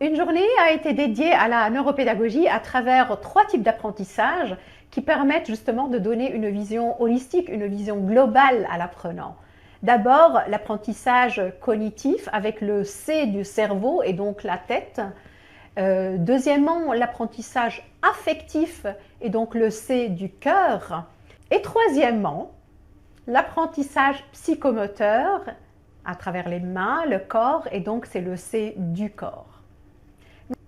Une journée a été dédiée à la neuropédagogie à travers 3 types d'apprentissage qui permettent justement de donner une vision holistique, une vision globale à l'apprenant. D'abord, l'apprentissage cognitif avec le C du cerveau et donc la tête. Deuxièmement, l'apprentissage affectif et donc le C du cœur. Et troisièmement, l'apprentissage psychomoteur à travers les mains, le corps et donc c'est le C du corps.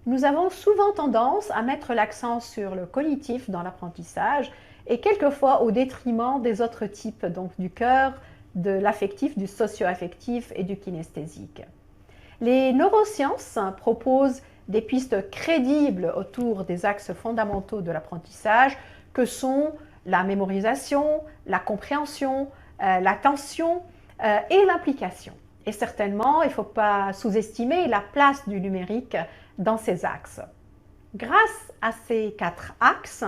Nous avons souvent tendance à mettre l'accent sur le cognitif dans l'apprentissage et quelquefois au détriment des autres types, donc du cœur, de l'affectif, du socio-affectif et du kinesthésique. Les neurosciences proposent des pistes crédibles autour des axes fondamentaux de l'apprentissage que sont la mémorisation, la compréhension, l'attention et l'implication. Et certainement, il ne faut pas sous-estimer la place du numérique dans ces axes. Grâce à ces 4 axes,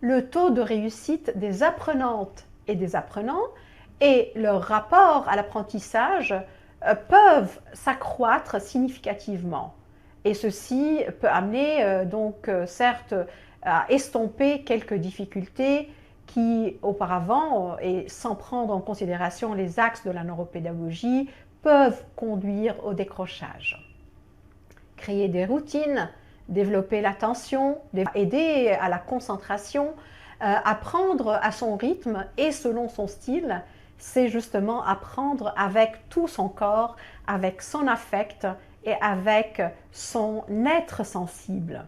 le taux de réussite des apprenantes et des apprenants et leur rapport à l'apprentissage peuvent s'accroître significativement. Et ceci peut amener certes à estomper quelques difficultés qui auparavant, et sans prendre en considération les axes de la neuropédagogie, peuvent conduire au décrochage. Créer des routines, développer l'attention, aider à la concentration, apprendre à son rythme et selon son style, c'est justement apprendre avec tout son corps, avec son affect et avec son être sensible.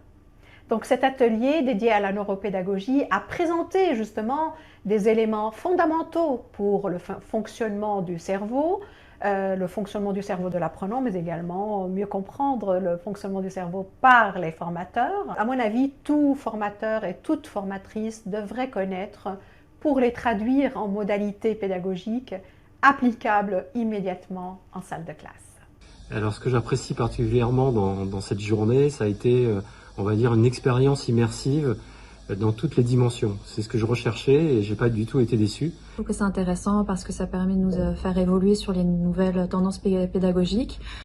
Donc cet atelier dédié à la neuropédagogie a présenté justement des éléments fondamentaux pour le fonctionnement du cerveau de l'apprenant, mais également mieux comprendre le fonctionnement du cerveau par les formateurs. À mon avis, tout formateur et toute formatrice devrait connaître pour les traduire en modalités pédagogiques applicables immédiatement en salle de classe. Alors ce que j'apprécie particulièrement dans cette journée, ça a été, on va dire, une expérience immersive dans toutes les dimensions. C'est ce que je recherchais et j'ai pas du tout été déçu. Je trouve que c'est intéressant parce que ça permet de nous faire évoluer sur les nouvelles tendances pédagogiques.